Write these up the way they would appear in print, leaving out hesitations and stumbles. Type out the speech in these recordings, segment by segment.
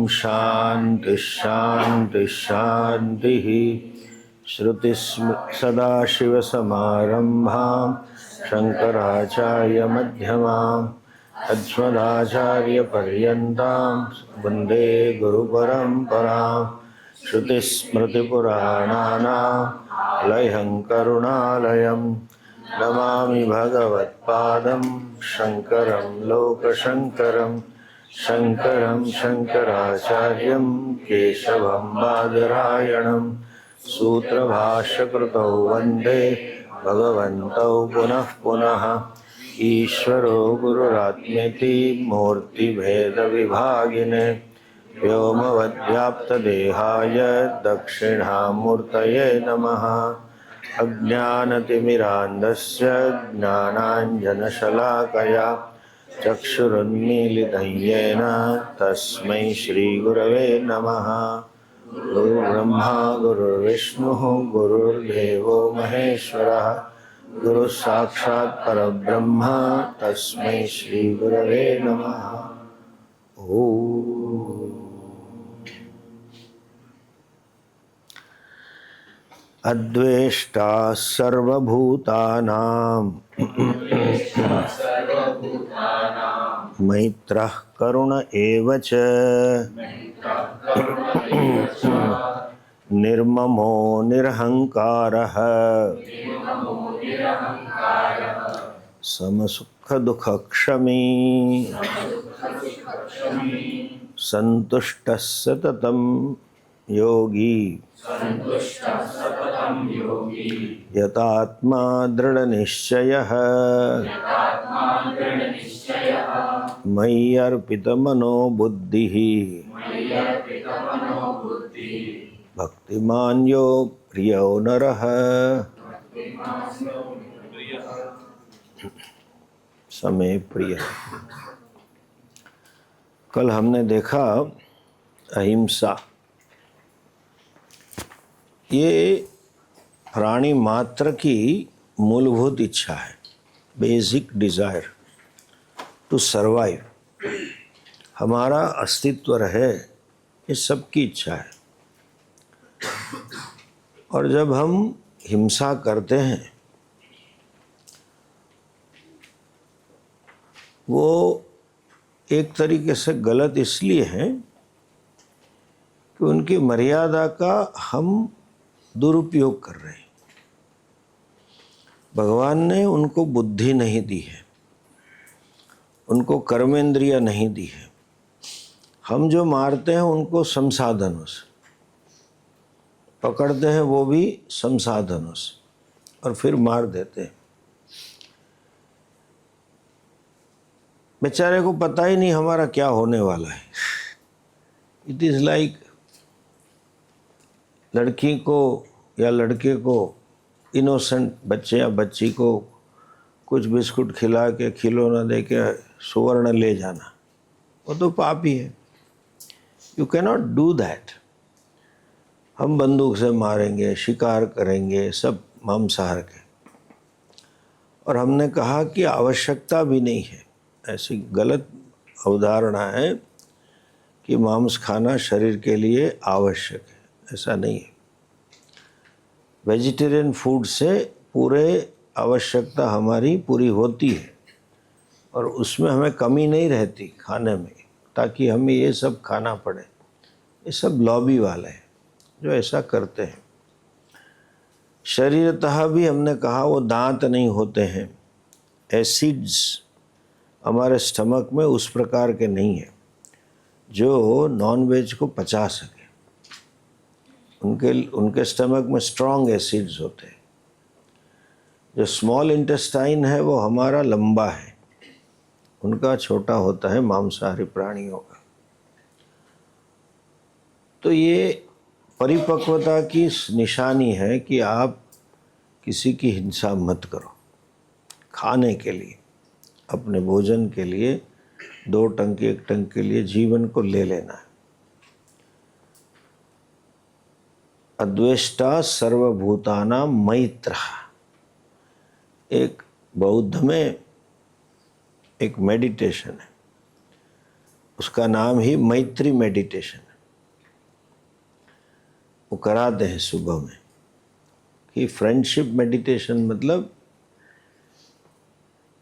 शांति शांति शांति। श्रुतिस्मृतिसदाशिवसमारम्भां शंकराचार्य मध्यमाम् अस्मदाचार्यपर्यन्तां वन्दे गुरुपरम्पराम्। श्रुतिस्मृतिपुराणानामालयं करुणालयं नमामि भगवत्पादं शङ्करं लोकशङ्करं। शङ्करं शङ्कराचार्यं केशवं बादरायणं सूत्रभाष्यकृतौ वन्दे भगवन्तौ पुनः पुनः। ईश्वरो गुरुरात्मेति मूर्तिभेदविभागिने व्योमवद्व्याप्तदेहाय दक्षिणामूर्तये नमः। अज्ञानतिमिरान्धस्य ज्ञानाञ्जनशलाकया चक्षुरुन्मीलितं येन तस्मै श्रीगुरवे नमः। गुरुर्ब्रह्मा गुरुर्विष्णुः गुरुर्देवो महेश्वरः गुरुः साक्षात् परब्रह्म तस्मै श्रीगुरवे नमः। ओम। अद्वेष्टा सर्वभूतानां मैत्रः करुण एव च निर्ममो निरहंकारः समसुखदुःखक्षमी सन्तुष्टः सततं योगी यतात्मा दृढ़निश्चयः मयि अर्पितमनो बुद्धिः भक्तिमान् यो प्रियो नरः। समय प्रिय। कल हमने देखा अहिंसा, ये प्राणी मात्र की मूलभूत इच्छा है, बेसिक डिजायर टू सर्वाइव। हमारा अस्तित्व रहे, ये सबकी इच्छा है। और जब हम हिंसा करते हैं वो एक तरीके से गलत इसलिए है कि उनकी मर्यादा का हम दुरुपयोग कर रहे हैं। भगवान ने उनको बुद्धि नहीं दी है, उनको कर्मेंद्रिय नहीं दी है। हम जो मारते हैं उनको संसाधनों से पकड़ते हैं, वो भी संसाधनों से, और फिर मार देते हैं। बेचारे को पता ही नहीं हमारा क्या होने वाला है। इट इज़ लाइक लड़की को या लड़के को, इनोसेंट बच्चे या बच्ची को कुछ बिस्कुट खिला के, खिलौना दे के सुवर्ण ले जाना, वो तो पाप ही है। You can not do that. हम बंदूक से मारेंगे, शिकार करेंगे, सब मांसाहार के। और हमने कहा कि आवश्यकता भी नहीं है। ऐसी गलत अवधारणा है कि मांस खाना शरीर के लिए आवश्यक है, ऐसा नहीं है। वेजिटेरियन फूड से पूरे आवश्यकता हमारी पूरी होती है और उसमें हमें कमी नहीं रहती खाने में, ताकि हमें ये सब खाना पड़े। ये सब लॉबी वाले हैं जो ऐसा करते हैं। शरीरतः भी हमने कहा वो दांत नहीं होते हैं। एसिड्स हमारे स्टमक में उस प्रकार के नहीं है जो नॉन वेज को पचा सके। उनके स्टमक में स्ट्रॉन्ग एसिड्स होते हैं। जो स्मॉल इंटेस्टाइन है वो हमारा लंबा है, उनका छोटा होता है मांसाहारी प्राणियों का। तो ये परिपक्वता की निशानी है कि आप किसी की हिंसा मत करो। खाने के लिए, अपने भोजन के लिए, 2 टंक 1 टंक के लिए जीवन को ले लेना है। अद्वेष्टा सर्वभूतानां मैत्रः, एक बौद्ध में एक मेडिटेशन है। उसका नाम ही मैत्री मेडिटेशन है। वो कराते हैं सुबह में कि फ्रेंडशिप मेडिटेशन मतलब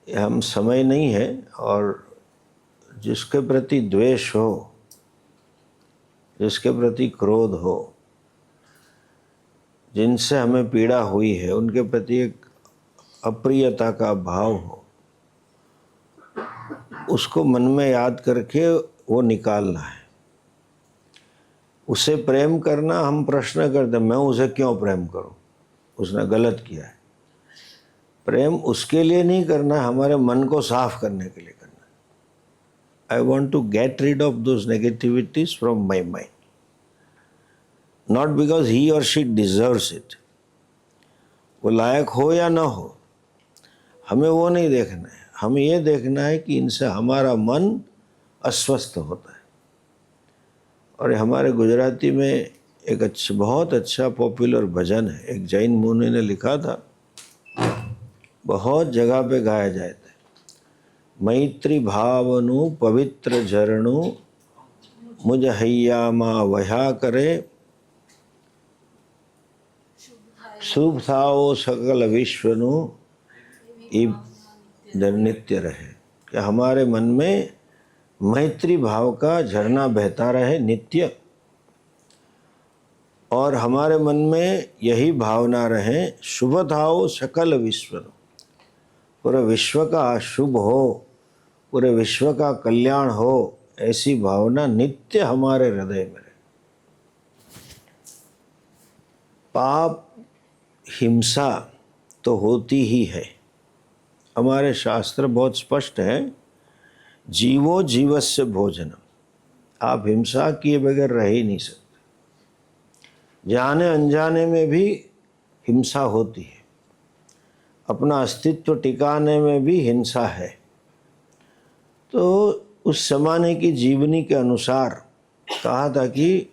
हम समय नहीं है, और जिसके प्रति द्वेष हो, जिसके प्रति क्रोध हो, जिनसे हमें पीड़ा हुई है, उनके प्रति एक अप्रियता का भाव हो, उसको मन में याद करके वो निकालना है। उसे प्रेम करना, हम प्रश्न करते मैं उसे क्यों प्रेम करूं, उसने गलत किया है। प्रेम उसके लिए नहीं करना, हमारे मन को साफ करने के लिए करना। I want to get rid of those negativities from my mind, not because he और शी डिजर्व्स इट। वो लायक हो या ना हो, हमें वो नहीं देखना है। हमें ये देखना है कि इनसे हमारा मन अस्वस्थ होता है। और हमारे गुजराती में एक बहुत अच्छा पॉपुलर भजन है, एक जैन मुनि ने लिखा था, बहुत जगह पे गाया जाता है। मैत्री भावनु पवित्र झरणु मुझ हैया माँ वहा करे, शुभ थाओ सकल विश्वनु नित्य रहे। कि हमारे मन में मैत्री भाव का झरना बहता रहे नित्य, और हमारे मन में यही भावना रहे, शुभ थाओ सकल विश्वनु, पूरे विश्व का शुभ हो, पूरे विश्व का कल्याण हो, ऐसी भावना नित्य हमारे हृदय में रहे। पाप हिंसा तो होती ही है। हमारे शास्त्र बहुत स्पष्ट है, जीवो जीवस्य भोजनम। आप हिंसा किए बगैर रह ही नहीं सकते। जाने अनजाने में भी हिंसा होती है, अपना अस्तित्व टिकाने में भी हिंसा है। तो उस ज़माने की जीवनी के अनुसार कहा था कि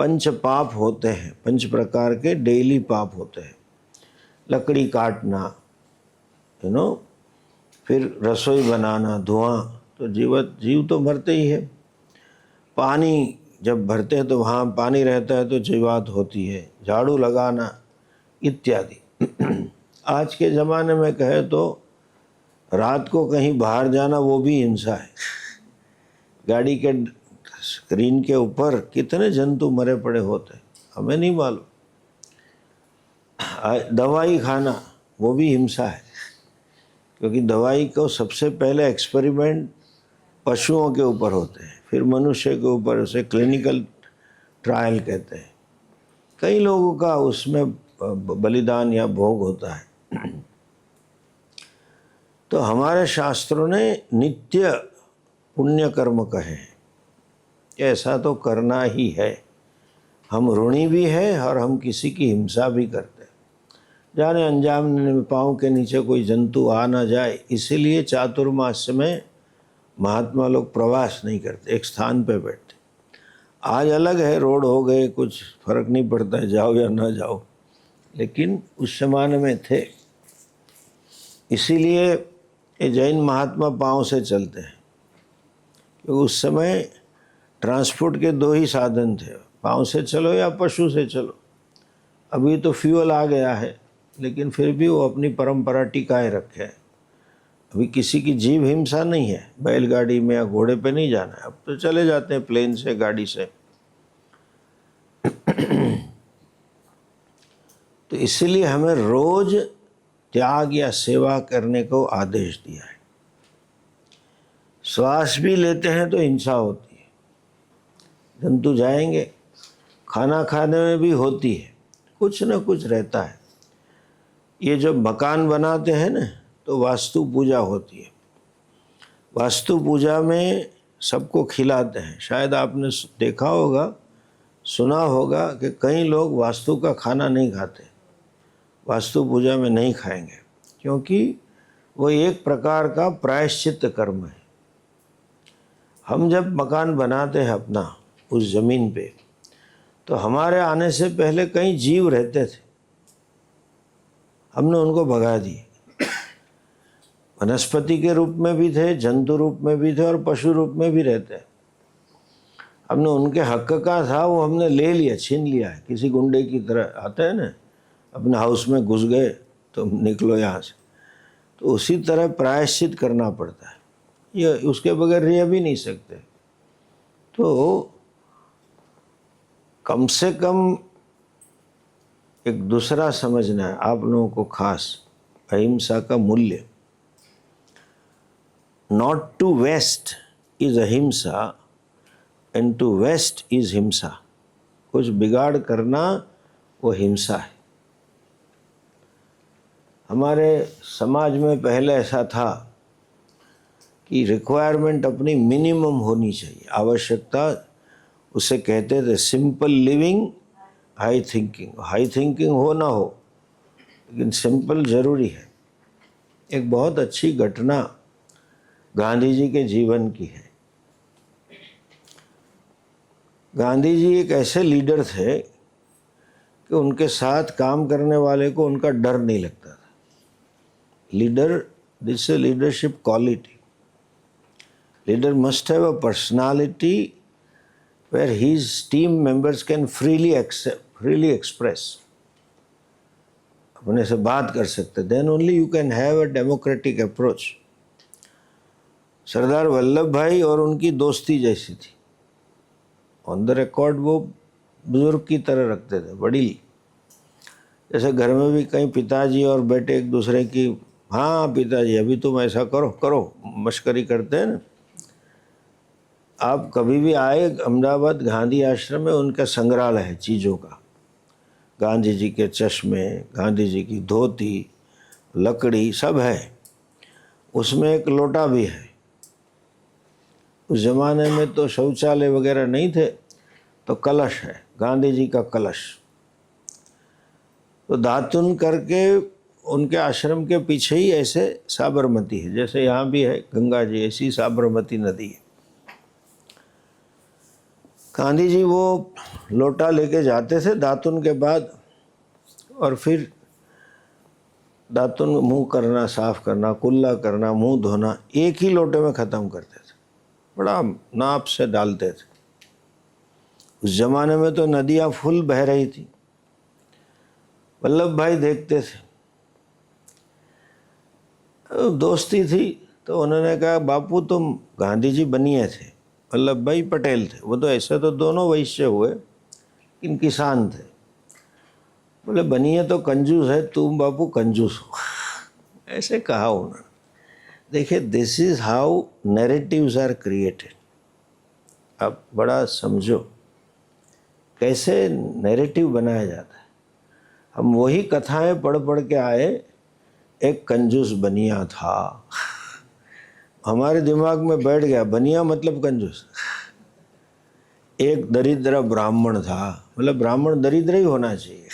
पंच पाप होते हैं, 5 प्रकार के डेली पाप होते हैं। लकड़ी काटना, फिर रसोई बनाना, धुआं, तो जीव तो मरते ही है। पानी जब भरते हैं तो वहाँ पानी रहता है तो जीवात होती है। झाड़ू लगाना इत्यादि। आज के ज़माने में कहे तो रात को कहीं बाहर जाना वो भी हिंसा है। गाड़ी के स्क्रीन के ऊपर कितने जंतु मरे पड़े होते हैं, हमें नहीं मालूम। दवाई खाना वो भी हिंसा है, क्योंकि दवाई को सबसे पहले एक्सपेरिमेंट पशुओं के ऊपर होते हैं, फिर मनुष्य के ऊपर, उसे क्लिनिकल ट्रायल कहते हैं। कई लोगों का उसमें बलिदान या भोग होता है। तो हमारे शास्त्रों ने नित्य पुण्य कर्म कहे हैं, ऐसा तो करना ही है। हम ऋणी भी है और हम किसी की हिंसा भी करते हैं। जाने अनजाने में पाँव के नीचे कोई जंतु आ ना जाए, इसीलिए चातुर्मास्य में महात्मा लोग प्रवास नहीं करते, एक स्थान पे बैठते। आज अलग है, रोड हो गए, कुछ फर्क नहीं पड़ता है जाओ या ना जाओ, लेकिन उस जमाने में थे। इसीलिए ये जैन महात्मा पाँव से चलते हैं, क्योंकि उस समय ट्रांसपोर्ट के 2 ही साधन थे, पाँव से चलो या पशु से चलो। अभी तो फ्यूल आ गया है, लेकिन फिर भी वो अपनी परंपरा टिकाए रखे हैं। अभी किसी की जीव हिंसा नहीं है, बैलगाड़ी में या घोड़े पे नहीं जाना है, अब तो चले जाते हैं प्लेन से, गाड़ी से। तो इसलिए हमें रोज त्याग या सेवा करने को आदेश दिया है। श्वास भी लेते हैं तो हिंसा होती है, जंतु जाएंगे। खाना खाने में भी होती है, कुछ न कुछ रहता है। ये जो मकान बनाते हैं ना, तो वास्तु पूजा होती है। वास्तु पूजा में सबको खिलाते हैं। शायद आपने देखा होगा, सुना होगा कि कई लोग वास्तु का खाना नहीं खाते, वास्तु पूजा में नहीं खाएंगे, क्योंकि वो एक प्रकार का प्रायश्चित कर्म है। हम जब मकान बनाते हैं अपना उस ज़मीन पे, तो हमारे आने से पहले कई जीव रहते थे, हमने उनको भगा दिए। वनस्पति के रूप में भी थे, जंतु रूप में भी थे और पशु रूप में भी रहते हैं। हमने उनके हक का था वो हमने ले लिया, छीन लिया है। किसी गुंडे की तरह आते हैं ना, अपने हाउस में घुस गए तो निकलो यहाँ से, तो उसी तरह प्रायश्चित करना पड़ता है। ये उसके बगैर रह भी नहीं सकते। तो कम से कम एक दूसरा समझना है आप लोगों को, खास अहिंसा का मूल्य। नॉट टू वेस्ट इज अहिंसा एंड टू वेस्ट इज हिंसा। कुछ बिगाड़ करना वो हिंसा है। हमारे समाज में पहले ऐसा था कि रिक्वायरमेंट अपनी मिनिमम होनी चाहिए, आवश्यकता, उसे कहते थे simple living high thinking. High thinking हो ना हो, लेकिन सिंपल ज़रूरी है। एक बहुत अच्छी घटना गांधी जी के जीवन की है। गांधी जी एक ऐसे लीडर थे कि उनके साथ काम करने वाले को उनका डर नहीं लगता था। Leader, this a leadership quality. Leader must have a personality where his team members can freely express. अपने से बात कर सकते, then only you can have a democratic approach. Sardar Vallabh भाई और उनकी दोस्ती जैसी थी। ऑन द रिकॉर्ड वो बुजुर्ग की तरह रखते थे, बड़ी। जैसे घर में भी कई पिताजी और बेटे एक दूसरे की, हाँ पिताजी अभी तुम ऐसा करो करो, मश्करी करते हैं ना। आप कभी भी आए अहमदाबाद गांधी आश्रम में, उनका संग्रहालय है चीज़ों का। गांधी जी के चश्मे, गांधी जी की धोती, लकड़ी, सब है। उसमें एक लोटा भी है। उस ज़माने में तो शौचालय वगैरह नहीं थे, तो कलश है, गांधी जी का कलश। तो दातुन करके उनके आश्रम के पीछे ही ऐसे साबरमती है, जैसे यहाँ भी है गंगा जी, ऐसी साबरमती नदी है। गांधी जी वो लोटा लेके जाते थे दातुन के बाद, और फिर दातुन मुंह करना, साफ करना, कुल्ला करना, मुंह धोना एक ही लोटे में ख़त्म करते थे। बड़ा नाप से डालते थे। उस ज़माने में तो नदियाँ फुल बह रही थी। वल्लभ भाई देखते थे, दोस्ती थी, तो उन्होंने कहा बापू तुम, गांधी जी बनिए थे, वल्लभ भाई पटेल थे। वो तो ऐसे तो दोनों वैश्य हुए, लेकिन किसान थे। बोले बनिए तो कंजूस है, तुम बापू कंजूस हो, ऐसे कहा उन्होंने। देखिए, this is how narratives are created. आप बड़ा समझो कैसे नैरेटिव बनाया जाता है। हम वही कथाएं पढ़ पढ़ के आए, एक कंजूस बनिया था, हमारे दिमाग में बैठ गया, बनिया मतलब कंजूस। एक दरिद्र ब्राह्मण था, मतलब ब्राह्मण दरिद्र ही होना चाहिए।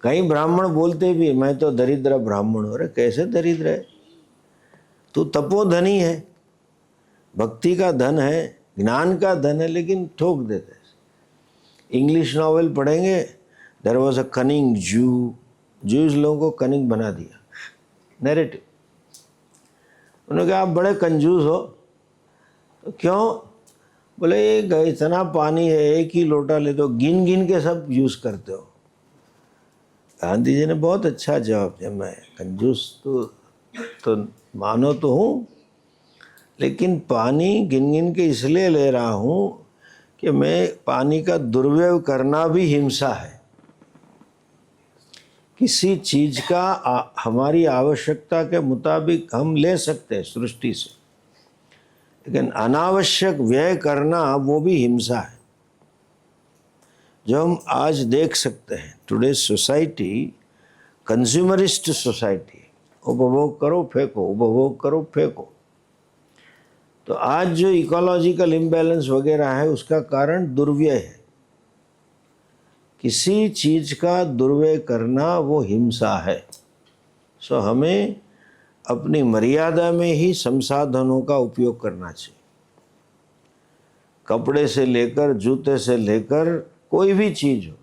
कई ब्राह्मण बोलते भी मैं तो दरिद्र ब्राह्मण हूँ। अरे कैसे दरिद्र है, तू तपोधनी है, भक्ति का धन है, ज्ञान का धन है, लेकिन ठोक देते। इंग्लिश नॉवेल पढ़ेंगे, देयर वाज अ कनिंग जू, जूस लोगों को कनिंग बना दिया, नैरेटिव। उन्होंने कहा आप बड़े कंजूस हो, तो क्यों? बोले ये इतना पानी है, एक ही लोटा ले दो, गिन गिन के सब यूज़ करते हो। गांधी जी ने बहुत अच्छा जवाब दिया, मैं कंजूस तो मानो तो हूँ, लेकिन पानी गिन गिन के इसलिए ले रहा हूँ कि मैं पानी का दुर्व्यय करना भी हिंसा है। किसी चीज़ का हमारी आवश्यकता के मुताबिक हम ले सकते हैं सृष्टि से, लेकिन अनावश्यक व्यय करना वो भी हिंसा है। जो हम आज देख सकते हैं, टुडे सोसाइटी कंज्यूमरिस्ट सोसाइटी, उपभोग करो फेंको, उपभोग करो फेंको। तो आज जो इकोलॉजिकल इम्बैलेंस वगैरह है, उसका कारण दुर्व्यय है। किसी चीज़ का दुर्व्यय करना वो हिंसा है। सो हमें अपनी मर्यादा में ही संसाधनों का उपयोग करना चाहिए। कपड़े से लेकर, जूते से लेकर, कोई भी चीज़ हो।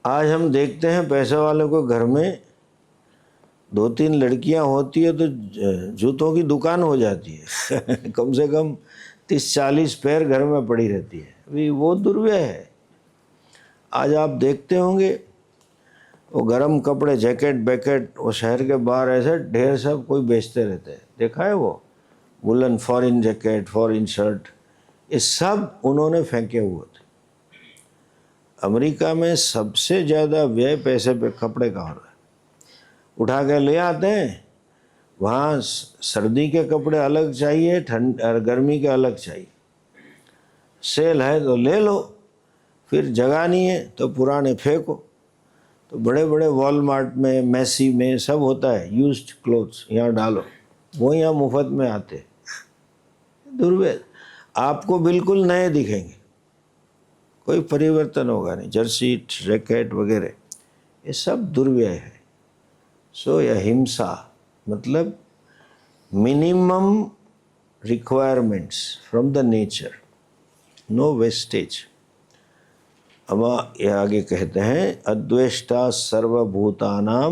आज हम देखते हैं पैसे वालों को घर में 2-3 लड़कियां होती है तो जूतों की दुकान हो जाती है कम से कम 30-40 पैर घर में पड़ी रहती है। अभी वो दुर्व्यय है। आज आप देखते होंगे वो गरम कपड़े, जैकेट बैकेट, वो शहर के बाहर ऐसे ढेर सब कोई बेचते रहते हैं, देखा है? वो woollen foreign jacket, foreign shirt, ये सब उन्होंने फेंके हुए थे। अमेरिका में सबसे ज़्यादा व्यय पैसे पे कपड़े का हो रहा है। उठा के ले आते हैं, वहाँ सर्दी के कपड़े अलग चाहिए, ठंड और गर्मी के अलग चाहिए। सेल है तो ले लो, फिर जगह नहीं है तो पुराने फेंको। तो बड़े बड़े वॉलमार्ट में, मैसी में सब होता है, यूज्ड क्लोथ्स यहाँ डालो, वो यहाँ मुफ्त में आते। दुर्व्यय, आपको बिल्कुल नए दिखेंगे, कोई परिवर्तन होगा नहीं। जर्सी, जैकेट वगैरह ये सब दुर्व्यय है। सो यह हिंसा मतलब minimum requirements from the nature, no wastage. अब ये आगे कहते हैं अद्वेष्टा सर्वभूतानां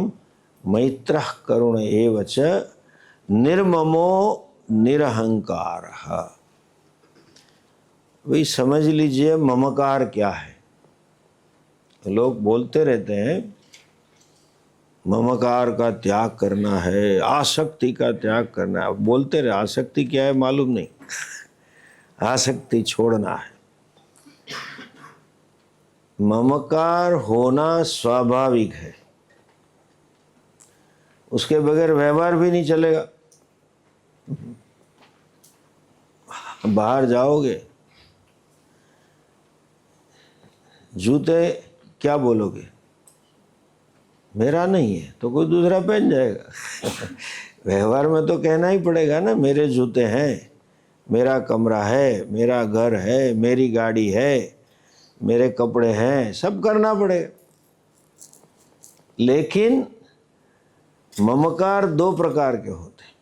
मैत्रः करुण एव च निर्ममो निरहंकारः। वही समझ लीजिए ममकार क्या है। लोग बोलते रहते हैं ममकार का त्याग करना है, आसक्ति का त्याग करना है। बोलते रहे, आसक्ति क्या है मालूम नहीं। आसक्ति छोड़ना है। ममकार होना स्वाभाविक है, उसके बगैर व्यवहार भी नहीं चलेगा। बाहर जाओगे, जूते क्या बोलोगे? मेरा नहीं है तो कोई दूसरा पहन जाएगा व्यवहार में तो कहना ही पड़ेगा ना, मेरे जूते हैं, मेरा कमरा है, मेरा घर है, मेरी गाड़ी है, मेरे कपड़े हैं, सब करना पड़ेगा। लेकिन ममकार 2 प्रकार के होते हैं।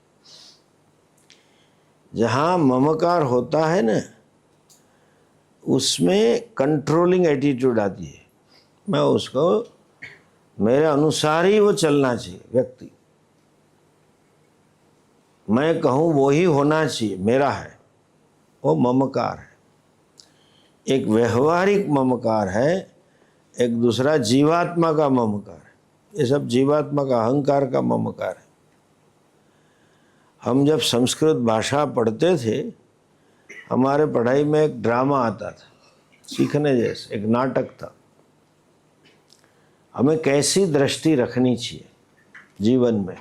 जहाँ ममकार होता है ना, उसमें कंट्रोलिंग एटीट्यूड आती है। मैं उसको, मेरे अनुसार ही वो चलना चाहिए व्यक्ति, मैं कहूँ वो ही होना चाहिए, मेरा है, वो ममकार है। एक व्यवहारिक ममकार है, एक दूसरा जीवात्मा का ममकार है। ये सब जीवात्मा का, अहंकार का ममकार है। हम जब संस्कृत भाषा पढ़ते थे, हमारे पढ़ाई में एक ड्रामा आता था, सीखने जैसे एक नाटक था। हमें कैसी दृष्टि रखनी चाहिए जीवन में।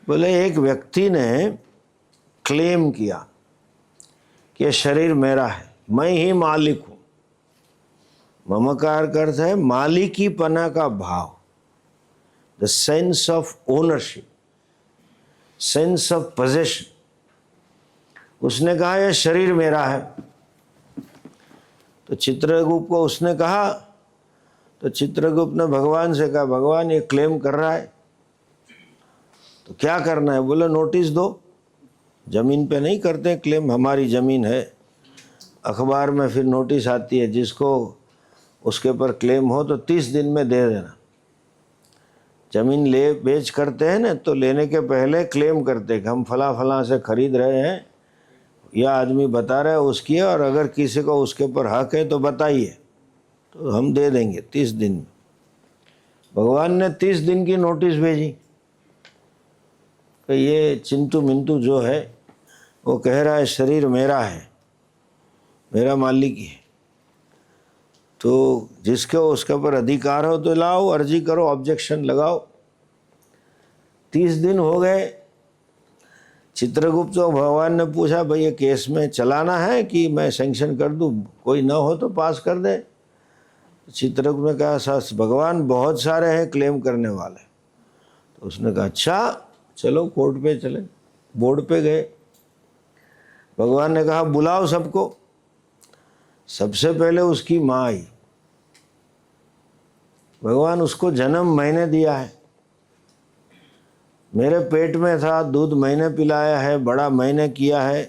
बोले एक व्यक्ति ने क्लेम किया कि ये शरीर मेरा है, मैं ही मालिक हूँ। ममकार का अर्थ है मालिकीपना का भाव, the sense of ownership, sense of possession. उसने कहा यह शरीर मेरा है। तो चित्रगुप्त को उसने कहा, तो चित्रगुप्त ने भगवान से कहा, भगवान ये क्लेम कर रहा है तो क्या करना है? बोले नोटिस दो। जमीन पे नहीं करते क्लेम, हमारी ज़मीन है। अखबार में फिर नोटिस आती है, जिसको उसके पर क्लेम हो तो 30 दिन में दे देना। ज़मीन ले बेच करते हैं ना, तो लेने के पहले क्लेम करते हैं कि हम फला फला से खरीद रहे हैं, यह आदमी बता रहा है उसकी है, और अगर किसी को उसके ऊपर हक है तो बताइए, तो हम दे देंगे 30 दिन में। भगवान ने 30 दिन की नोटिस भेजी कि ये चिंटू मिंटू जो है वो कह रहा है शरीर मेरा है, मेरा मालिक ही है, तो जिसके उसके ऊपर अधिकार हो तो लाओ, अर्जी करो, ऑब्जेक्शन लगाओ। 30 दिन हो गए। चित्रगुप्त को भगवान ने पूछा, भाई ये केस में चलाना है कि मैं सैंक्शन कर दूँ, कोई ना हो तो पास कर दे। चित्रगुप्त ने कहा, सर भगवान बहुत सारे हैं क्लेम करने वाले। तो उसने कहा अच्छा चलो कोर्ट पे चले। बोर्ड पे गए। भगवान ने कहा बुलाओ सबको। सबसे पहले उसकी माँ आई। भगवान उसको जन्म मैंने दिया है, मेरे पेट में था, दूध मैंने पिलाया है, बड़ा मैंने किया है,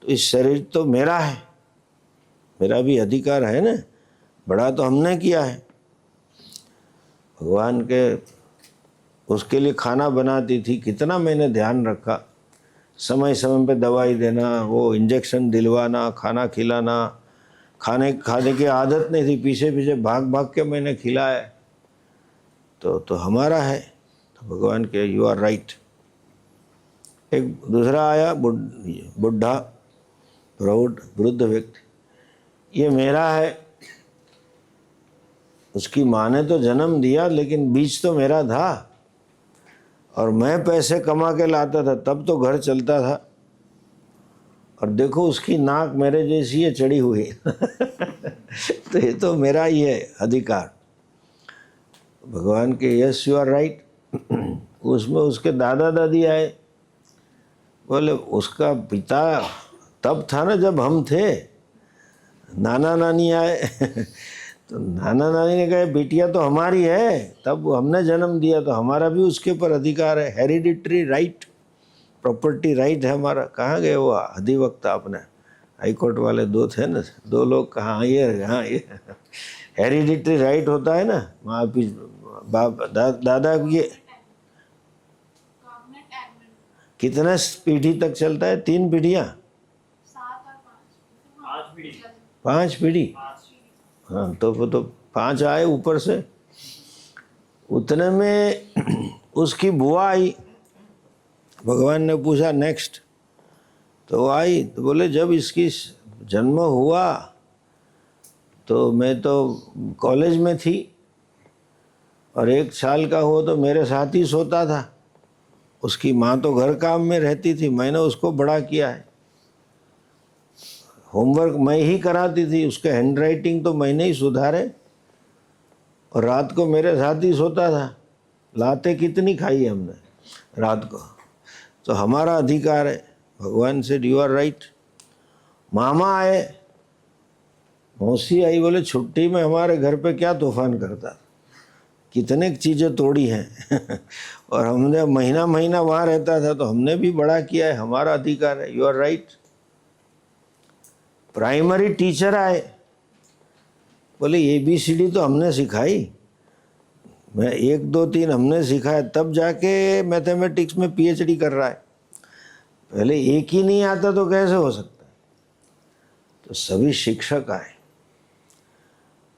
तो इस शरीर तो मेरा है, मेरा भी अधिकार है ना, बड़ा तो हमने किया है। भगवान के उसके लिए खाना बनाती थी, कितना मैंने ध्यान रखा, समय समय पे दवाई देना, वो इंजेक्शन दिलवाना, खाना खिलाना। खाने की आदत नहीं थी, पीछे पीछे भाग भाग के मैंने खिलाया। तो हमारा है, तो भगवान के यू आर राइट। एक दूसरा आया बुढ़ा प्रौढ़ वृद्ध व्यक्ति, ये मेरा है। उसकी माँ ने तो जन्म दिया लेकिन बीज तो मेरा था, और मैं पैसे कमा के लाता था तब तो घर चलता था, और देखो उसकी नाक मेरे जैसी है चढ़ी हुई तो ये तो मेरा ही है अधिकार। भगवान के यस यू आर राइट। उसमें उसके दादा दादी आए, बोले उसका पिता तब था ना जब हम थे। नाना नानी आए तो नाना नानी ने कहा बेटिया तो हमारी है, तब हमने जन्म दिया तो हमारा भी उसके ऊपर अधिकार है, हेरिडिटरी राइट, प्रॉपर्टी राइट है हमारा। कहाँ गए वो अधिवक्ता अपने हाई कोर्ट वाले दो थे ना, दो लोग, कहाँ ये हेरिडिटरी राइट होता है ना, वहाँ बाप दादा ये कितने पीढ़ी तक चलता है? 3 पीढ़ियाँ, 5 पीढ़ी। हाँ तो वो तो 5 आए ऊपर से। उतने में उसकी बुआ आई, भगवान ने पूछा नेक्स्ट, तो वो आई तो बोले जब इसकी जन्म हुआ तो मैं तो कॉलेज में थी, और 1 साल का हुआ तो मेरे साथ ही सोता था। उसकी माँ तो घर काम में रहती थी, मैंने उसको बड़ा किया है, होमवर्क मैं ही कराती थी, उसके हैंडराइटिंग तो मैंने ही सुधारे, और रात को मेरे साथ ही सोता था। लाते कितनी खाई हमने रात को, तो हमारा अधिकार है। भगवान से यू आर राइट। मामा आए, मौसी आई, बोले छुट्टी में हमारे घर पे क्या तूफान करता, कितने चीज़ें तोड़ी हैं और हमने महीना महीना वहाँ रहता था, तो हमने भी बड़ा किया है, हमारा अधिकार है। You are right. Primary teacher आए, बोले ABCD तो हमने सिखाई, मैं 1 2 3 हमने सिखाया, तब जाके मैथमेटिक्स में PhD कर रहा है, पहले एक ही नहीं आता तो कैसे हो सकता है? तो सभी शिक्षक आए।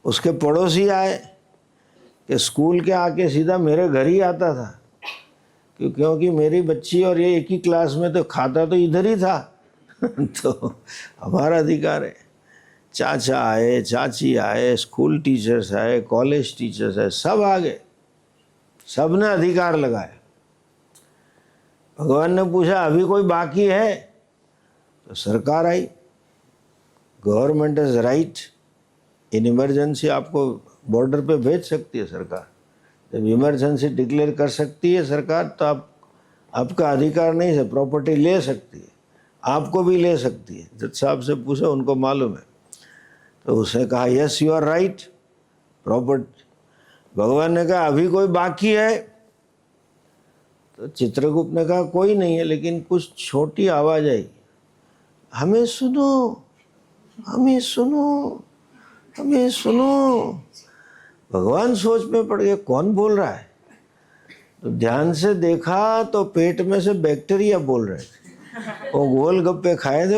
उसके पड़ोसी आए कि स्कूल के आके सीधा मेरे घर ही आता था, क्योंकि मेरी बच्ची और ये एक ही क्लास में, तो खाता तो इधर ही था तो हमारा अधिकार है। चाचा आए, चाची आए, स्कूल टीचर्स आए, कॉलेज टीचर्स आए, सब आ गए, सब ने अधिकार लगाया। भगवान ने पूछा अभी कोई बाकी है? तो सरकार आई, government is right, in emergency आपको बॉर्डर पे भेज सकती है सरकार, जब इमरजेंसी डिक्लेयर कर सकती है सरकार, तो आपका अधिकार नहीं है, प्रॉपर्टी ले सकती है, आपको भी ले सकती है। जज साहब से पूछो, उनको मालूम है। तो उसने कहा yes you are right, property. भगवान ने कहा अभी कोई बाकी है? तो चित्रगुप्त ने कहा कोई नहीं है, लेकिन कुछ छोटी आवाज़ आई, हमें सुनो, हमें सुनो, हमें सुनो। भगवान सोच में पड़ गए, कौन बोल रहा है? तो ध्यान से देखा तो पेट में से बैक्टीरिया बोल रहे थे, वो गोलगप्पे खाए थे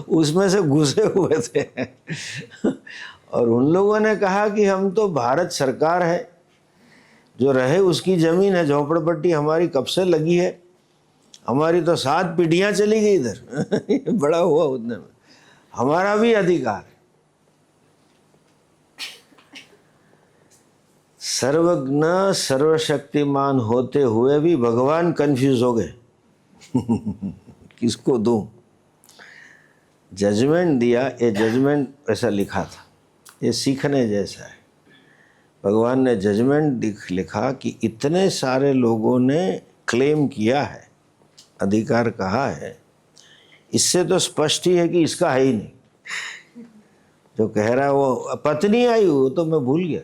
उसमें से घुसे हुए थे और उन लोगों ने कहा कि हम तो भारत सरकार है, जो रहे उसकी ज़मीन है, झोपड़पट्टी हमारी कब से लगी है, हमारी तो 7 पीढ़ियाँ चली गई इधर बड़ा हुआ उतने में, हमारा भी अधिकार है। सर्वज्ञ सर्वशक्तिमान होते हुए भी भगवान कंफ्यूज हो गए किसको दूं? जजमेंट दिया, ये जजमेंट ऐसा लिखा था, ये सीखने जैसा है। भगवान ने जजमेंट लिखा कि इतने सारे लोगों ने क्लेम किया है, अधिकार कहा है, इससे तो स्पष्ट ही है कि इसका है ही नहीं। जो कह रहा है वो पत्नी आई, वो तो मैं भूल गया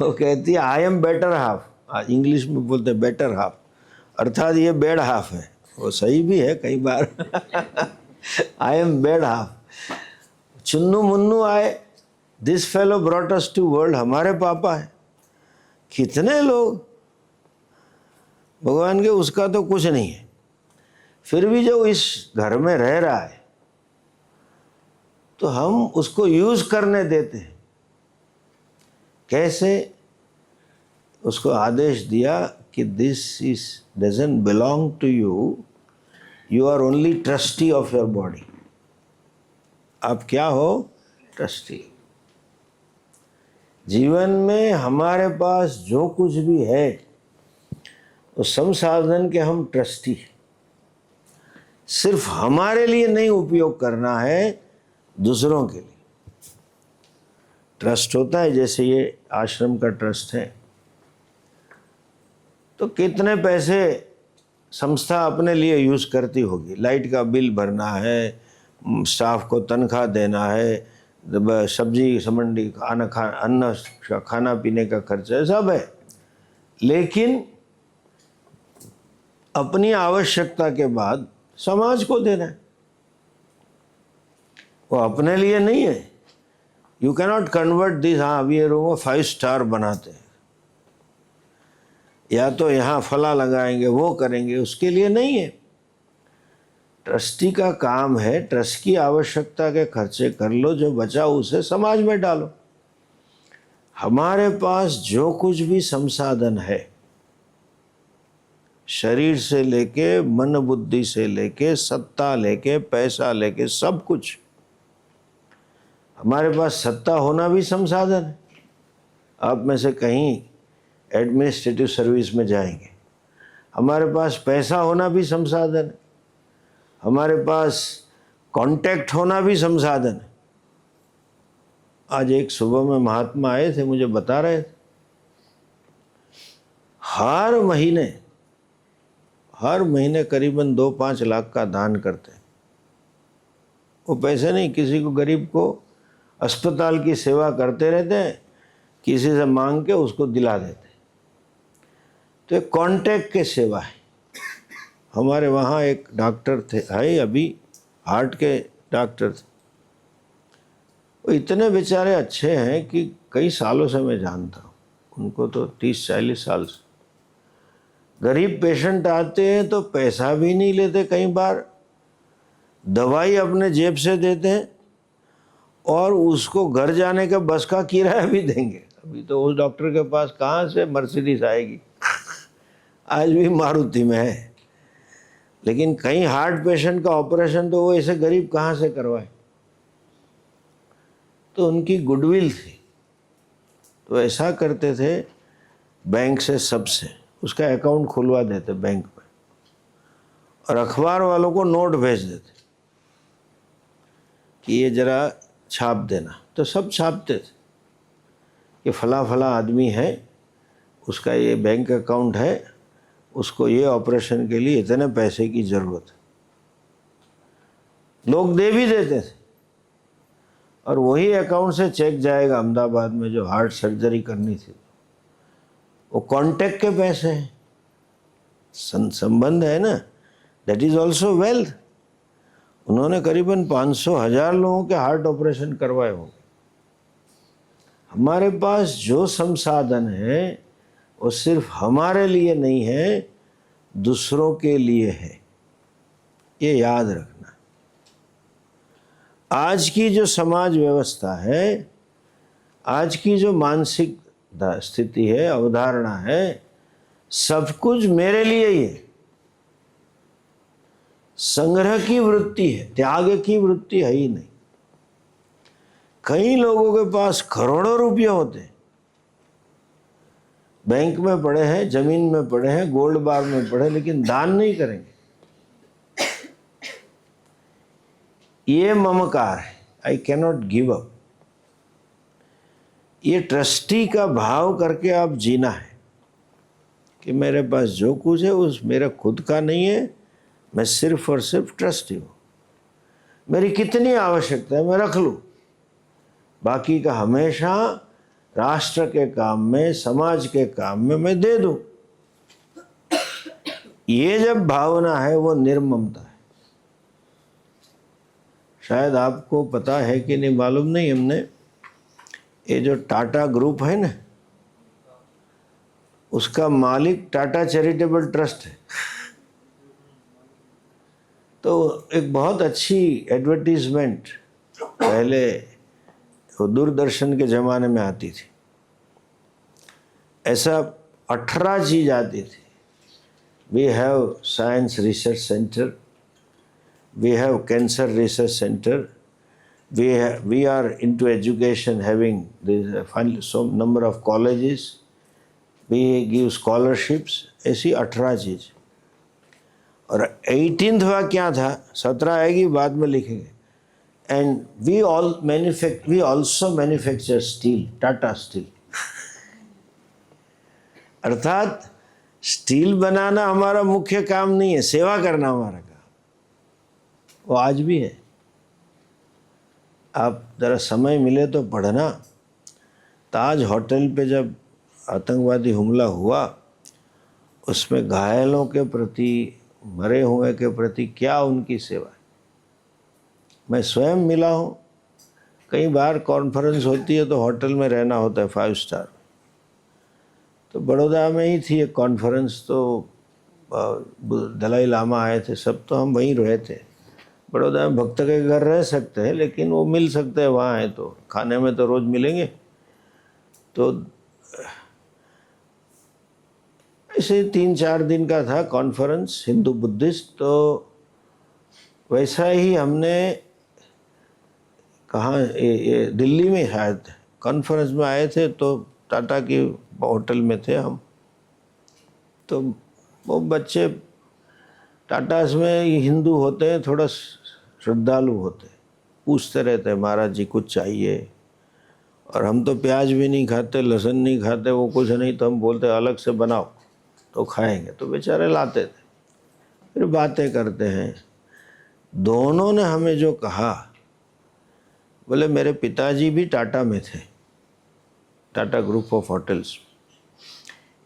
वो कहती है I am better half, English में बोलते हैं बेटर हाफ, अर्थात ये बेड हाफ है। वो सही भी है कई बार I am bad half. Chunnu Munnu आए, this fellow brought us to world, हमारे पापा है, कितने लोग, भगवान के उसका तो कुछ नहीं है, फिर भी जो इस घर में रह रहा है तो हम उसको यूज करने देते हैं। कैसे? उसको आदेश दिया कि this is doesn't belong to you, you are only trustee of your body. आप क्या हो? ट्रस्टी। जीवन में हमारे पास जो कुछ भी है उस संसाधन के हम ट्रस्टी हैं। सिर्फ हमारे लिए नहीं उपयोग करना है, दूसरों के लिए। ट्रस्ट होता है, जैसे ये आश्रम का ट्रस्ट है, तो कितने पैसे संस्था अपने लिए यूज करती होगी। लाइट का बिल भरना है, स्टाफ को तनख्वाह देना है, सब्जी मंडी अन्न खाना पीने का खर्चा सब है, लेकिन अपनी आवश्यकता के बाद समाज को देना है, वो अपने लिए नहीं है। यू कैनॉट कन्वर्ट दिस, हाँ अभी ये रूम 5 स्टार बनाते हैं, या तो यहाँ फला लगाएंगे, वो करेंगे, उसके लिए नहीं है। ट्रस्टी का काम है, ट्रस्ट की आवश्यकता के खर्चे कर लो, जो बचा उसे समाज में डालो। हमारे पास जो कुछ भी संसाधन है, शरीर से लेके मन बुद्धि से लेके सत्ता लेके पैसा लेके सब कुछ, हमारे पास सत्ता होना भी संसाधन है। आप में से कहीं एडमिनिस्ट्रेटिव सर्विस में जाएंगे, हमारे पास पैसा होना भी संसाधन है, हमारे पास कांटेक्ट होना भी संसाधन है। आज एक सुबह में महात्मा आए थे, मुझे बता रहे थे हर महीने करीबन 2-5 लाख का दान करते हैं। वो पैसे नहीं, किसी को गरीब को अस्पताल की सेवा करते रहते हैं, किसी से मांग के उसको दिला देते हैं। तो एक कांटेक्ट के सेवा है। हमारे वहाँ एक डॉक्टर थे, है अभी हार्ट के डॉक्टर थे, वो इतने बेचारे अच्छे हैं कि कई सालों से मैं जानता हूँ उनको, तो 30-40 साल से। गरीब पेशेंट आते हैं तो पैसा भी नहीं लेते, कई बार दवाई अपने जेब से देते हैं और उसको घर जाने का बस का किराया भी देंगे। अभी तो उस डॉक्टर के पास कहाँ से मर्सिडीज आएगी, आज भी मारुति में है। लेकिन कहीं हार्ट पेशेंट का ऑपरेशन तो वो ऐसे गरीब कहाँ से करवाए। तो उनकी गुडविल थी, तो ऐसा करते थे, बैंक से सबसे उसका अकाउंट खुलवा देते बैंक में, और अखबार वालों को नोट भेज देते कि ये जरा छाप देना। तो सब छापते थे कि फला फला आदमी है, उसका ये बैंक अकाउंट है, उसको ये ऑपरेशन के लिए इतने पैसे की ज़रूरत है। लोग दे भी देते थे, और वही अकाउंट से चेक जाएगा अहमदाबाद में जो हार्ट सर्जरी करनी थी। वो कॉन्टैक्ट के पैसे हैं, संबंध है ना, दैट इज ऑल्सो वेल्थ। उन्होंने करीबन 500,000 लोगों के हार्ट ऑपरेशन करवाए होंगे। हमारे पास जो संसाधन है वो सिर्फ हमारे लिए नहीं है, दूसरों के लिए है, ये याद रखना। आज की जो समाज व्यवस्था है, आज की जो मानसिक स्थिति है, अवधारणा है, सब कुछ मेरे लिए ही है। संग्रह की वृत्ति है, त्याग की वृत्ति है ही नहीं। कई लोगों के पास करोड़ों रुपये होते हैं, बैंक में पड़े हैं, जमीन में पड़े हैं, गोल्ड बार में पड़े, लेकिन दान नहीं करेंगे। ये ममकार है, आई कैनॉट गिव अप। ये ट्रस्टी का भाव करके आप जीना है कि मेरे पास जो कुछ है उस मेरा खुद का नहीं है, मैं सिर्फ और सिर्फ ट्रस्टी हूँ। मेरी कितनी आवश्यकता है मैं रख लूँ, बाकी का हमेशा राष्ट्र के काम में, समाज के काम में मैं दे दूँ। ये जब भावना है वो निर्ममता है। शायद आपको पता है कि नहीं मालूम नहीं, हमने ये जो टाटा ग्रुप है ना, उसका मालिक टाटा चैरिटेबल ट्रस्ट है। तो एक बहुत अच्छी एडवर्टीजमेंट पहले वो दूरदर्शन के ज़माने में आती थी। ऐसा 18 चीज़ आती थी। We have science research centre, we have cancer research center, we are into education, having some number of colleges, we give scholarships, ऐसी 18 चीज। और 18वां क्या था, 17 आएगी बाद में लिखेंगे। And we also manufacture steel, Tata steel. अर्थात स्टील बनाना हमारा मुख्य काम नहीं है, सेवा करना हमारा काम। वो आज भी है। आप ज़रा समय मिले तो पढ़ना। ताज होटल पे जब आतंकवादी हमला हुआ, उसमें घायलों के प्रति, मरे हुए के प्रति क्या उनकी सेवा है। मैं स्वयं मिला हूँ। कई बार कॉन्फ्रेंस होती है तो होटल में रहना होता है 5 स्टार। तो बड़ौदा में ही थी एक कॉन्फ्रेंस, तो दलाई लामा आए थे सब, तो हम वहीं रहे थे। बड़ौदा में भक्त के घर रह सकते हैं, लेकिन वो मिल सकते हैं वहाँ है तो खाने में तो रोज़ मिलेंगे। तो ऐसे 3-4 दिन का था कॉन्फ्रेंस, हिंदू बुद्धिस्ट। तो वैसा ही हमने कहाँ, ये दिल्ली में शायद कॉन्फ्रेंस में आए थे, तो टाटा की होटल में थे हम। तो वो बच्चे टाटास में हिंदू होते हैं, थोड़ा श्रद्धालु होते हैं, पूछते रहते हैं महाराज जी कुछ चाहिए। और हम तो प्याज भी नहीं खाते, लहसुन नहीं खाते, वो कुछ नहीं, तो हम बोलते अलग से बनाओ तो खाएंगे। तो बेचारे लाते थे, फिर बातें करते हैं। दोनों ने हमें जो कहा, बोले मेरे पिताजी भी टाटा में थे, टाटा ग्रुप ऑफ होटल्स।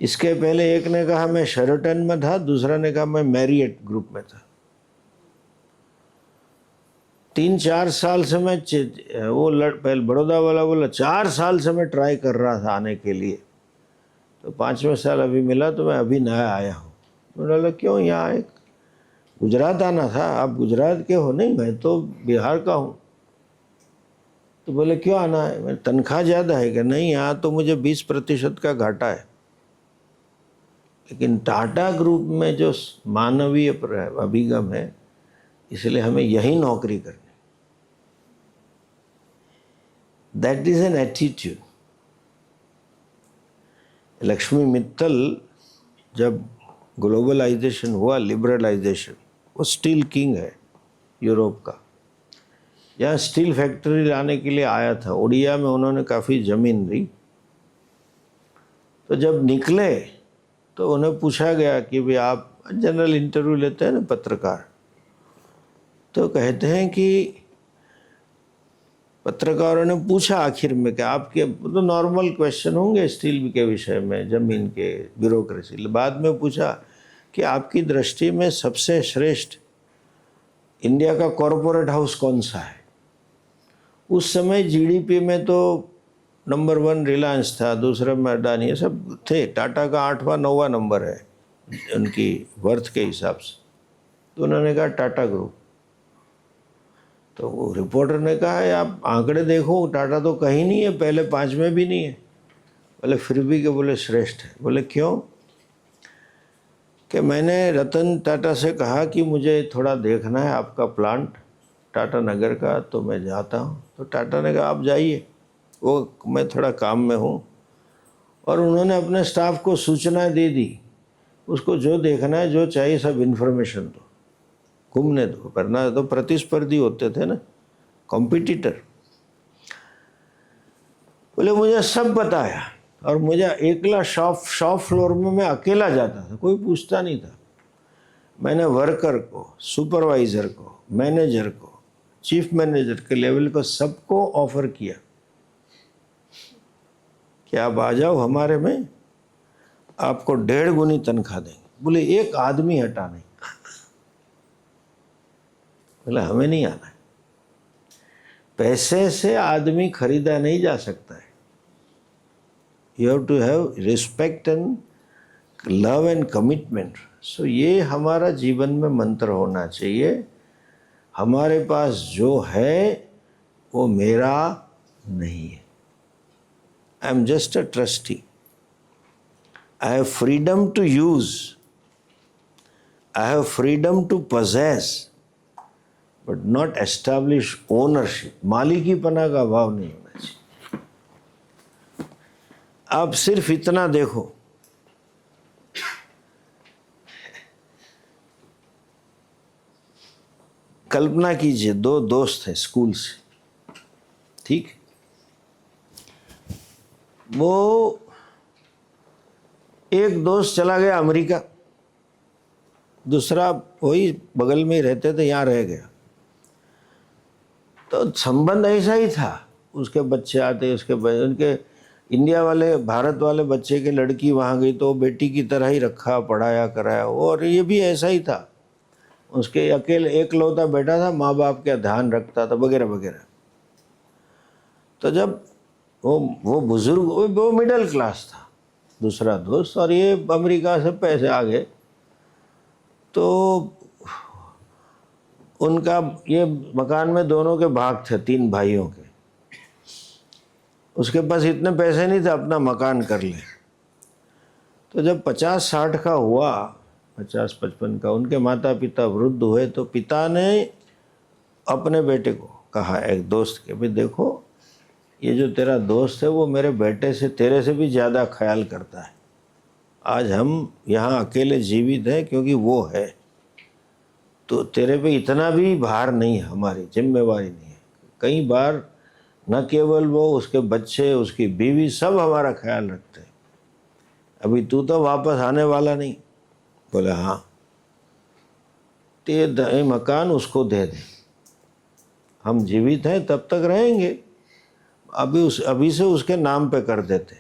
इसके पहले एक ने कहा मैं शेरटन में था, दूसरा ने कहा मैं मैरियट ग्रुप में था। 3-4 साल से मैं पहले बड़ौदा वाला बोला 4 साल से मैं ट्राई कर रहा था आने के लिए, तो 5वें साल अभी मिला, तो मैं अभी नया आया हूँ। तो बोला क्यों यहाँ आए? गुजरात आना था। आप गुजरात के हो? नहीं, मैं तो बिहार का हूँ। तो बोले क्यों आना है? मैं तनख्वाह ज़्यादा है क्या? नहीं, यहाँ तो मुझे 20% का घाटा है, लेकिन टाटा ग्रुप में जो मानवीय अभिगम है, इसलिए हमें यही नौकरी करनी। That is an attitude. Lakshmi Mittal जब ग्लोबलाइजेशन हुआ, लिबरलाइजेशन, वो स्टील किंग है यूरोप का। यहाँ स्टील फैक्ट्री लाने के लिए आया था। उड़िया में उन्होंने काफ़ी ज़मीन ली। तो जब निकले तो उन्हें पूछा गया कि भाई, आप जनरल इंटरव्यू लेते हैं ना पत्रकार, तो कहते हैं कि पत्रकारों ने पूछा आखिर में कि आपके, तो नॉर्मल क्वेश्चन होंगे स्टील के विषय में, ज़मीन के, ब्यूरोक्रेसी। बाद में पूछा कि आपकी दृष्टि में सबसे श्रेष्ठ इंडिया का कॉरपोरेट हाउस कौन सा है? उस समय जीडीपी में तो नंबर 1 रिलायंस था, दूसरे में अडानी, ये सब थे। टाटा का 8वां 9वां नंबर है उनकी वर्थ के हिसाब से। तो उन्होंने कहा टाटा ग्रुप। तो वो रिपोर्टर ने कहा है आप आंकड़े देखो, टाटा तो कहीं नहीं है, पहले 5 में भी नहीं है। बोले फिर भी, के बोले श्रेष्ठ है। बोले क्यों? कि मैंने रतन टाटा से कहा कि मुझे थोड़ा देखना है आपका प्लांट टाटा नगर का, तो मैं जाता हूँ। तो टाटा ने कहा आप जाइए, वो मैं थोड़ा काम में हूँ। और उन्होंने अपने स्टाफ को सूचनाएं दे दी, उसको जो देखना है, जो चाहिए सब इन्फॉर्मेशन दो, घूमने दो, वरना तो प्रतिस्पर्धी होते थे ना, कॉम्पिटिटर। बोले मुझे सब बताया, और मुझे अकेला शॉप फ्लोर में मैं अकेला जाता था, कोई पूछता नहीं था। मैंने वर्कर को, सुपरवाइज़र को, मैनेजर को, चीफ मैनेजर के लेवल को सबको ऑफर किया कि आप आ जाओ हमारे में, आपको 1.5 गुनी तनख्वाह देंगे। बोले एक आदमी हटा नहीं। बोले हमें नहीं आना है। पैसे से आदमी खरीदा नहीं जा सकता है। You have to have respect and love and commitment. So ये हमारा जीवन में मंत्र होना चाहिए। हमारे पास जो है वो मेरा नहीं है। I am just a trustee. I have freedom to use, I have freedom to possess, but not establish ownership. मालिकीपना का भाव नहीं होना चाहिए। आप सिर्फ इतना देखो, कल्पना कीजिए दो दोस्त हैं स्कूल से, ठीक। वो एक दोस्त चला गया अमेरिका, दूसरा वही बगल में ही रहते थे, यहाँ रह गया। तो संबंध ऐसा ही था, उसके बच्चे आते, उनके इंडिया वाले, भारत वाले बच्चे के लड़की वहाँ गई तो बेटी की तरह ही रखा, पढ़ाया कराया। और ये भी ऐसा ही था, उसके अकेले एकलौता बेटा था, माँ बाप का ध्यान रखता था वगैरह वगैरह। तो जब वो बुजुर्ग, वो मिडिल क्लास था दूसरा दोस्त, और ये अमेरिका से पैसे आ गए। तो उनका ये मकान में दोनों के भाग थे, 3 भाइयों के। उसके पास इतने पैसे नहीं थे अपना मकान कर ले। तो जब 50-60 का हुआ, 50-55 का, उनके माता पिता वृद्ध हुए, तो पिता ने अपने बेटे को कहा, एक दोस्त के, भाई देखो ये जो तेरा दोस्त है वो मेरे बेटे से, तेरे से भी ज़्यादा ख्याल करता है। आज हम यहाँ अकेले जीवित हैं क्योंकि वो है, तो तेरे पे इतना भी भार नहीं है, हमारी जिम्मेवारी नहीं है। कई बार न केवल वो, उसके बच्चे, उसकी बीवी, सब हमारा ख्याल रखते हैं। अभी तू तो वापस आने वाला नहीं। बोले हाँ, तो ये मकान उसको दे दे, हम जीवित हैं तब तक रहेंगे, अभी से उसके नाम पे कर देते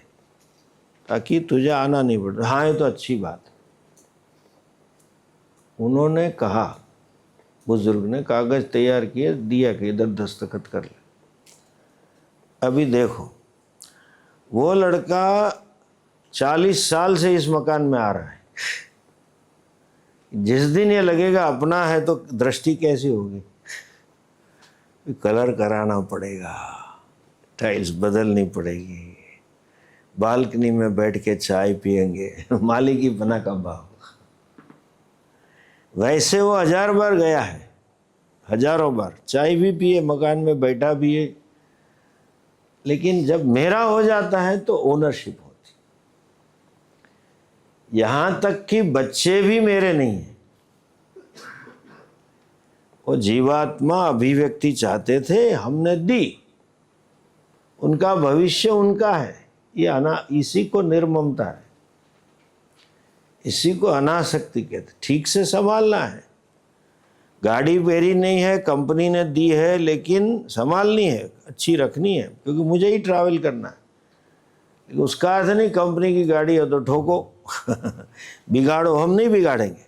ताकि तुझे आना नहीं पड़े। हाँ, ये तो अच्छी बात। उन्होंने कहा, बुजुर्ग ने कागज तैयार किए, दिया कि इधर दस्तखत कर ले। अभी देखो, वो लड़का 40 साल से इस मकान में आ रहा है। जिस दिन ये लगेगा अपना है तो दृष्टि कैसी होगी? कलर कराना पड़ेगा, टाइल्स बदलनी पड़ेगी, बालकनी में बैठ के चाय पियेंगे, मालिकीपना का भाव। वैसे वो 1000 बार गया है, हजारों बार चाय भी पिए, मकान में बैठा भी है, लेकिन जब मेरा हो जाता है तो ओनरशिप होती। यहां तक कि बच्चे भी मेरे नहीं हैं। वो जीवात्मा अभिव्यक्ति चाहते थे, हमने दी, उनका भविष्य उनका है। ये इसी को निर्ममता है, इसी को अनासक्ति कहते। ठीक से संभालना है। गाड़ी मेरी नहीं है, कंपनी ने दी है, लेकिन संभालनी है, अच्छी रखनी है, क्योंकि मुझे ही ट्रैवल करना है। लेकिन उसका अर्थ नहीं कंपनी की गाड़ी है तो ठोको बिगाड़ो, हम नहीं बिगाड़ेंगे।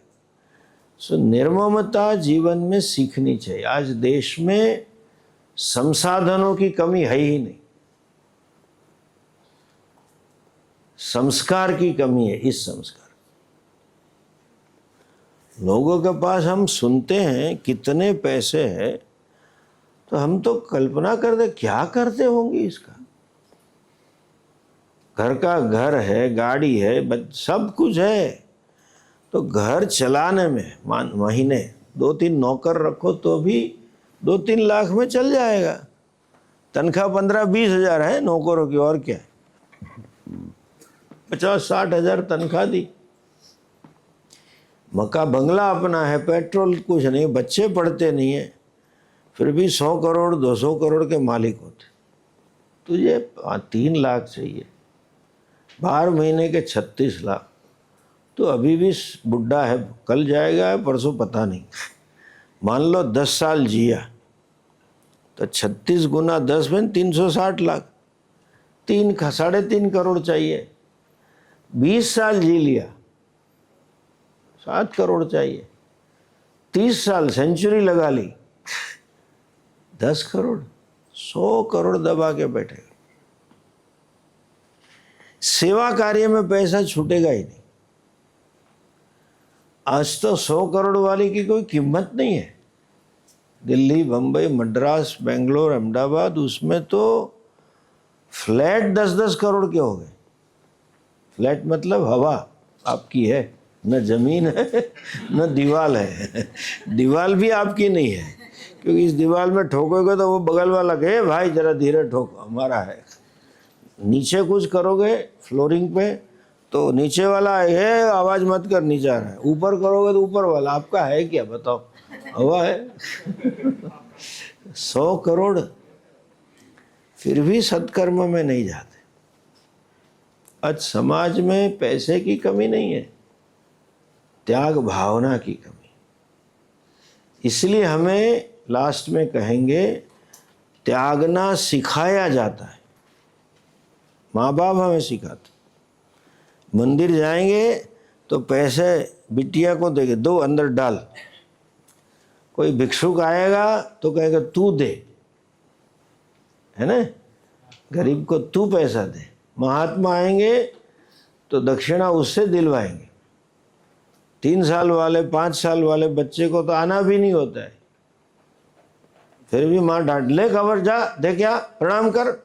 सो निर्ममता जीवन में सीखनी चाहिए। आज देश में संसाधनों की कमी है ही नहीं, संस्कार की कमी है। इस संस्कार लोगों के पास, हम सुनते हैं कितने पैसे हैं, तो हम तो कल्पना करते क्या करते होंगे इसका। घर का घर है, गाड़ी है, सब कुछ है, तो घर चलाने में महीने 2-3 नौकर रखो तो भी 2-3 लाख में चल जाएगा। तनख्वाह 15-20 हज़ार है नौकरों की, और क्या, 50-60 हज़ार तनख्वाह दी। मका बंगला अपना है, पेट्रोल कुछ नहीं, बच्चे पढ़ते नहीं है, फिर भी 100 करोड़ 200 करोड़ के मालिक होते। तुझे 3 लाख चाहिए, 12 महीने के 36 लाख। तो अभी भी बुढ़ा है, कल जाएगा परसों पता नहीं। मान लो 10 साल जिया तो 36 गुना 10 में 360 लाख, 3-3.5 करोड़ चाहिए। 20 साल जी लिया, 7 करोड़ चाहिए। 30 साल सेंचुरी लगा ली, 10 करोड़, 100 करोड़ दबा के बैठेगा। सेवा कार्य में पैसा छूटेगा ही नहीं। आज तो 100 करोड़ वाली की कोई कीमत नहीं है। दिल्ली, बम्बई, मद्रास, बेंगलोर, अहमदाबाद, उसमें तो फ्लैट 10-10 करोड़ के हो गए। फ्लैट मतलब हवा आपकी है, न ज़मीन है न दीवार है। दीवार भी आपकी नहीं है, क्योंकि इस दीवार में ठोकोगे तो वो बगल वाला कहे भाई जरा धीरे ठोको, हमारा है। नीचे कुछ करोगे फ्लोरिंग पे तो नीचे वाला है आवाज़ मत कर, नीचे आ रहा है। ऊपर करोगे तो ऊपर वाला, आपका है क्या बताओ? हवा है। 100 करोड़ फिर भी सत्कर्म में नहीं जाते। आज समाज में पैसे की कमी नहीं है, त्याग भावना की कमी। इसलिए हमें लास्ट में कहेंगे त्यागना सिखाया जाता है। माँ बाप हमें सिखाते। मंदिर जाएंगे तो पैसे बिटिया को देंगे, दो अंदर डाल। कोई भिक्षुक आएगा तो कहेगा तू दे, है ना, गरीब को तू पैसा दे। महात्मा आएंगे तो दक्षिणा उससे दिलवाएंगे। 3 साल वाले 5 साल वाले बच्चे को तो आना भी नहीं होता है, फिर भी माँ डांट, ले कवर जा दे, क्या प्रणाम कर।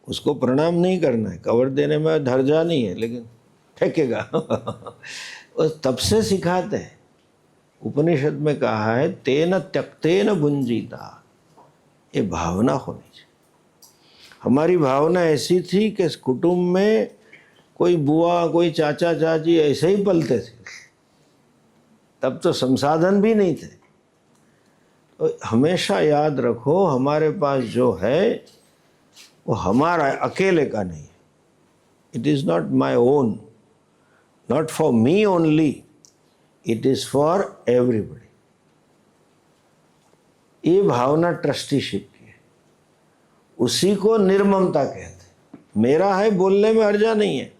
उसको प्रणाम नहीं करना है, कवर देने में धर्जा नहीं है, लेकिन फेंकेगा। और तब से सिखाते हैं। उपनिषद में कहा है तेन त्यक्तेन भुंजीता, ये भावना होनी चाहिए। हमारी भावना ऐसी थी कि कुटुंब में कोई बुआ कोई चाचा चाची ऐसे ही पलते थे, तब तो संसाधन भी नहीं थे। तो हमेशा याद रखो हमारे पास जो है वो हमारा अकेले का नहीं है। It is not my own, not for me only, it is for everybody. ये भावना ट्रस्टीशिप की है, उसी को निर्ममता कहते हैं। मेरा है बोलने में हर्जा नहीं है,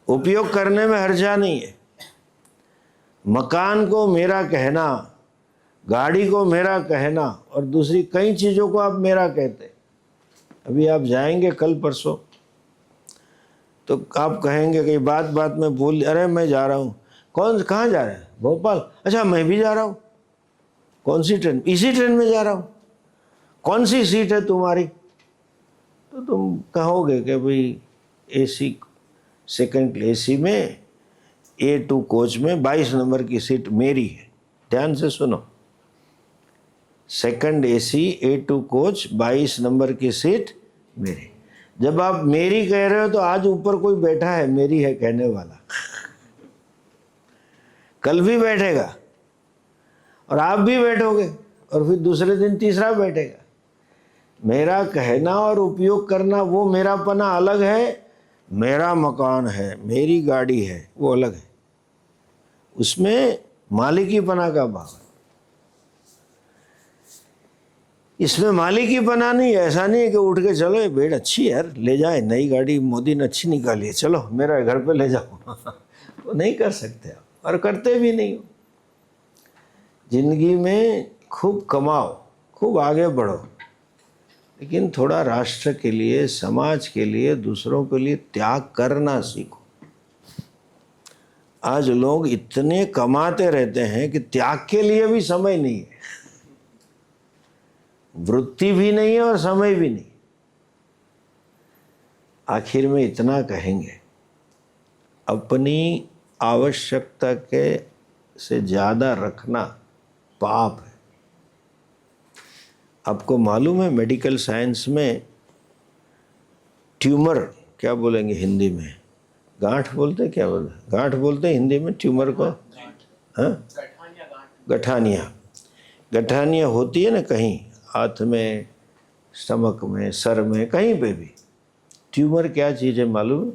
उपयोग करने में हर्जा नहीं है। मकान को मेरा कहना, गाड़ी को मेरा कहना और दूसरी कई चीज़ों को आप मेरा कहते। अभी आप जाएंगे कल परसों तो आप कहेंगे कि बात बात में भूल, अरे मैं जा रहा हूँ। कौन, कहाँ जा रहे हैं? भोपाल। अच्छा मैं भी जा रहा हूँ। कौन सी ट्रेन? इसी ट्रेन में जा रहा हूँ। कौन सी सीट है तुम्हारी? तो तुम कहोगे कि भाई AC सेकंड AC में A2 कोच में 22 नंबर की सीट मेरी है। ध्यान से सुनो, second AC A2 coach 22 number की सीट मेरी। जब आप मेरी कह रहे हो तो आज ऊपर कोई बैठा है मेरी है कहने वाला, कल भी बैठेगा और आप भी बैठोगे और फिर दूसरे दिन तीसरा बैठेगा। मेरा कहना और उपयोग करना वो मेरापना अलग है, मेरा मकान है मेरी गाड़ी है वो अलग है। उसमें मालिकीपना का भाव है, इसमें मालिकीपना नहीं है। ऐसा नहीं है कि उठ के चलो ये बेड अच्छी है यार, ले जाए, नई गाड़ी मोदी ने अच्छी निकाली है, चलो मेरा घर पे ले जाओ। वो नहीं कर सकते आप, और करते भी नहीं हो। जिंदगी में खूब कमाओ, खूब आगे बढ़ो, लेकिन थोड़ा राष्ट्र के लिए, समाज के लिए, दूसरों के लिए त्याग करना सीखो। आज लोग इतने कमाते रहते हैं कि त्याग के लिए भी समय नहीं है, वृत्ति भी नहीं है और समय भी नहीं। आखिर में इतना कहेंगे, अपनी आवश्यकता के से ज़्यादा रखना पाप है। आपको मालूम है मेडिकल साइंस में ट्यूमर क्या बोलेंगे हिंदी में? गांठ बोलते, क्या बोलते? गांठ बोलते हैं हिंदी में ट्यूमर को, हाँ, गठानिया। गठानिया होती है ना कहीं हाथ में, स्टमक में, सर में, कहीं पे भी। ट्यूमर क्या चीज़ है मालूम?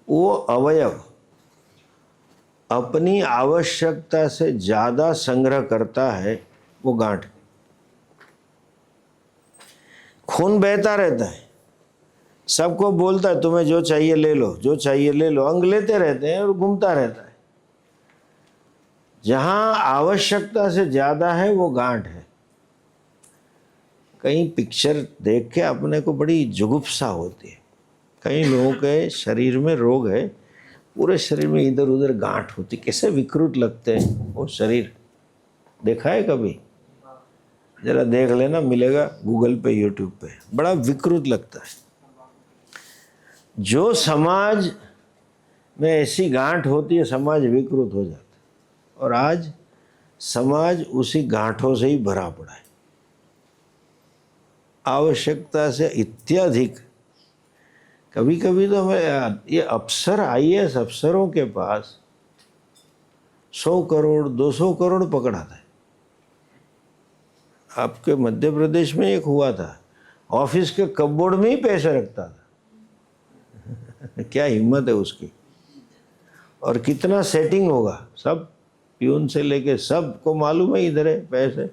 वो अवयव अपनी आवश्यकता से ज़्यादा संग्रह करता है, वो गांठ। खून बहता रहता है, सबको बोलता है तुम्हें जो चाहिए ले लो, जो चाहिए ले लो, अंग लेते रहते हैं और घूमता रहता है। जहाँ आवश्यकता से ज़्यादा है वो गांठ है। कई पिक्चर देख के अपने को बड़ी जुगुप्सा होती है। कई लोगों के शरीर में रोग है, पूरे शरीर में इधर उधर गांठ होती, कैसे विकृत लगते हैं वो शरीर। देखा है कभी? जरा देख लेना, मिलेगा गूगल पे, यूट्यूब पे, बड़ा विकृत लगता है। जो समाज में ऐसी गांठ होती है, समाज विकृत हो जाता है। और आज समाज उसी गांठों से ही भरा पड़ा है, आवश्यकता से इत्याधिक। कभी कभी तो हमें ये अफसर, IAS अफसरों के पास 100 करोड़ 200 करोड़ पकड़ाता है। आपके मध्य प्रदेश में एक हुआ था, ऑफिस के कपबोर्ड में ही पैसे रखता था। क्या हिम्मत है उसकी। और कितना सेटिंग होगा, सब प्यून से लेके सबको मालूम है इधर है पैसे,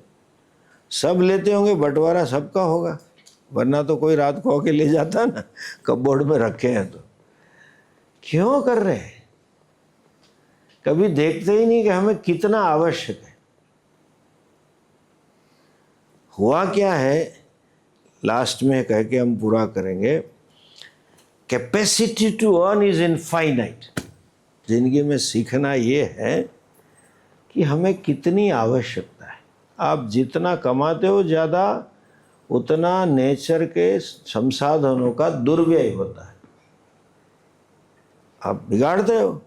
सब लेते होंगे, बंटवारा सबका होगा, वरना तो कोई रात को आके ले जाता ना, कपबोर्ड में रखे हैं तो। क्यों कर रहे हैं? कभी देखते ही नहीं कि हमें कितना आवश्यक है। हुआ क्या है, लास्ट में कह के हम पूरा करेंगे, capacity to earn is infinite. जिंदगी में सीखना ये है कि हमें कितनी आवश्यकता है। आप जितना कमाते हो ज़्यादा, उतना नेचर के संसाधनों का दुर्व्यय होता है। आप बिगाड़ते हो,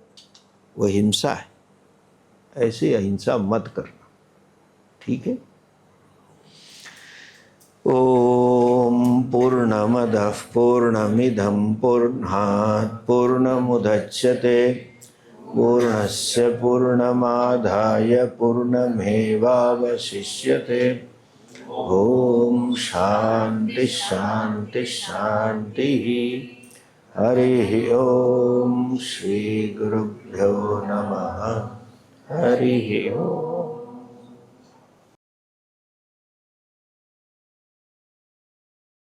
वो हिंसा है। ऐसी अहिंसा मत करना, ठीक है? ओम पूर्णमदः पूर्णमिदं पूर्णात् पूर्णमुदच्यते पूर्णस्य पूर्णमादाय पूर्णमेवावशिष्यते। ओम शांति शांति शांति। हरि ओम। श्री गुरुभ्यो नमः। हरि ओम।